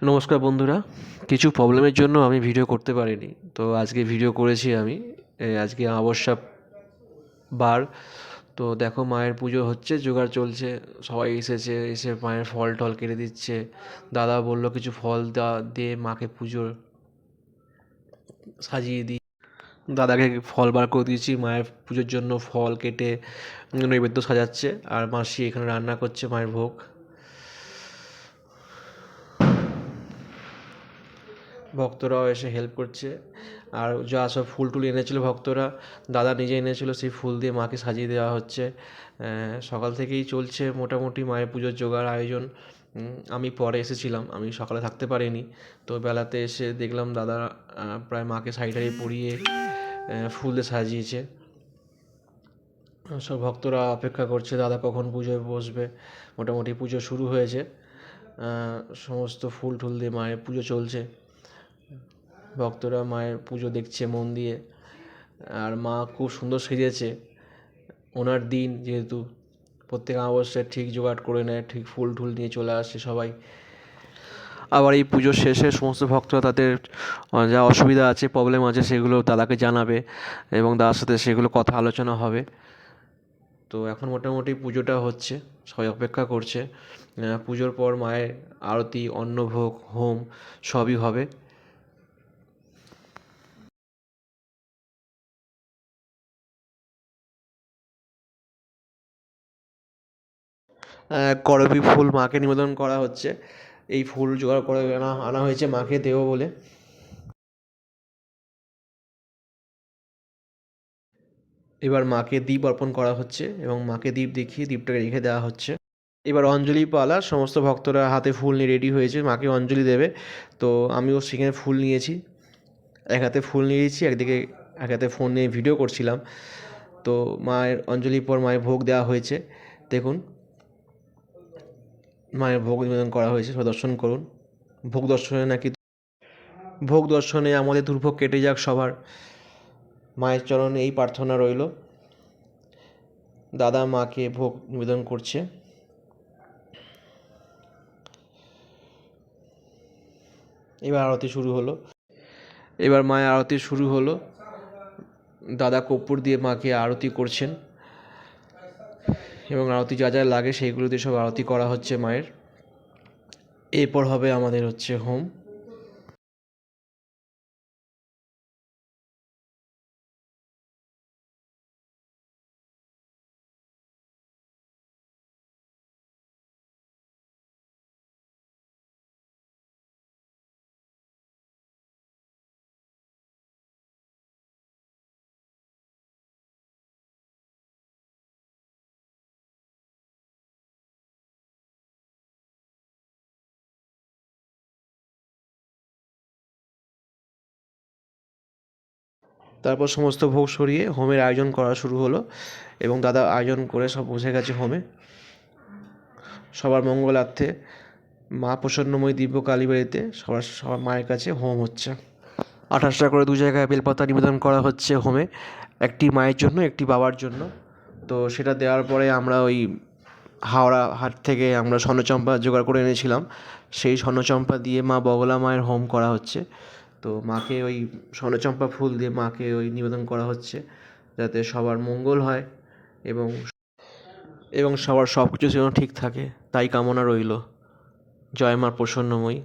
নমস্কার বন্ধুরা, কিছু প্রবলেমের জন্য আমি ভিডিও করতে পারিনি। তো আজকে ভিডিও করেছি আমি। আজকে অমাবস্যা বার। তো দেখো মায়ের পুজো হচ্ছে, জোগাড় চলছে। সবাই এসেছে, এসে মায়ের ফল টল কেটে দিচ্ছে। দাদা বললো কিছু ফল দিয়ে মাকে পুজো সাজিয়ে দিই। দাদাকে ফল বার করে দিয়েছি, মায়ের পুজোর জন্য ফল কেটে নৈবেদ্য সাজাচ্ছে। আর মাসি এখানে রান্না করছে মায়ের ভোগ। ভক্তরাও এসে হেল্প করছে। আর যা সব ফুল টুল এনেছিলো ভক্তরা, দাদা নিজে এনেছিলো, সেই ফুল দিয়ে মাকে সাজিয়ে দেওয়া হচ্ছে। সকাল থেকেই চলছে মোটামুটি মায়ের পুজোর জোগাড় আয়োজন। আমি পরে এসেছিলাম, আমি সকালে থাকতে পারিনি। তো বেলাতে এসে দেখলাম দাদা প্রায় মাকে শাড়ি টাড়ি পরিয়ে ফুল দিয়ে সাজিয়েছে। সব ভক্তরা অপেক্ষা করছে দাদা কখন পুজোয় বসবে। মোটামুটি পুজো শুরু হয়েছে। সমস্ত ফুল টুল দিয়ে মায়ের পুজো চলছে। ভক্তরা মায়ের পুজো দেখছে মন দিয়ে। আর মা খুব সুন্দর সেজেছে। ওনার দিন যেহেতু, প্রত্যেক অমাবস্যায় ঠিক জোগাড় করে নেয়, ঠিক ফুল টুল নিয়ে চলে আসে সবাই। আবার এই পুজোর শেষে সমস্ত ভক্তরা তাদের যা অসুবিধা আছে, প্রবলেম আছে, সেগুলো দাদাকে জানাবে এবং দাদার সাথে সেগুলো কথা আলোচনা হবে। তো এখন মোটামুটি পুজোটা হচ্ছে, সবাই অপেক্ষা করছে। পুজোর পর মায়ের আরতি, অন্নভোগ, হোম সবই হবে। করবী ফুল মাকে নিবেদন করা হচ্ছে। এই ফুল জোগাড় করে আনা হয়েছে মাকে দেবো বলে। এবার মাকে দীপ অর্পণ করা হচ্ছে এবং মাকে দীপ দেখিয়ে দীপটাকে রেখে দেওয়া হচ্ছে। এবার অঞ্জলি পালা, সমস্ত ভক্তরা হাতে ফুল নিয়ে রেডি হয়েছে, মাকে অঞ্জলি দেবে। তো আমিও সেখানে ফুল নিয়েছি, এক হাতে ফুল নিয়েছি, এক হাতে ফোন নিয়ে ভিডিও করছিলাম। তো মায়ের অঞ্জলির পর মায়ের ভোগ দেওয়া হয়েছে। দেখুন, মায়ের ভোগ নিবেদন করা হয়েছে, সবাই দর্শন করুন। ভোগ দর্শনে নাকি ভোগ দর্শনে আমাদের দুর্ভোগ কেটে যাক সবার, মায়ের চরণে এই প্রার্থনা রইল। দাদা মাকে ভোগ নিবেদন করছে। এবার আরতি শুরু হলো। এবার মায়ের আরতি শুরু হলো। দাদা কর্পূর দিয়ে মাকে আরতি করছেন এবং আরতি যা যা লাগে সেইগুলো দিয়ে সব আরতি করা হচ্ছে মায়ের। এরপর হবে আমাদের হচ্ছে হোম। তারপর সমস্ত ভোগ সরিয়ে হোমের আয়োজন করা শুরু হলো এবং দাদা আয়োজন করে সব বসে গেছে হোমে। সবার মঙ্গলার্থে মা প্রসন্নময়ী দিব্য কালীবাড়িতে সবার মায়ের কাছে হোম হচ্ছে। 28টা করে দু জায়গায় বেলপাতা নিবেদন করা হচ্ছে হোমে, একটি মায়ের জন্য, একটি বাবার জন্য। তো সেটা দেওয়ার পরে আমরা ওই হাওড়া হাট থেকে আমরা স্বর্ণচম্পা জোগাড় করে এনেছিলাম। সেই স্বর্ণচম্পা দিয়ে মা বগলা মায়ের হোম করা হচ্ছে। তো মাকে ওই স্বর্ণচম্পা ফুল দিয়ে মাকে ওই নিবেদন করা হচ্ছে, যাতে সবার মঙ্গল হয় এবং এবং সবার সব কিছু যেন ঠিক থাকে, তাই কামনা রইল। জয় মা প্রসন্নময়ী।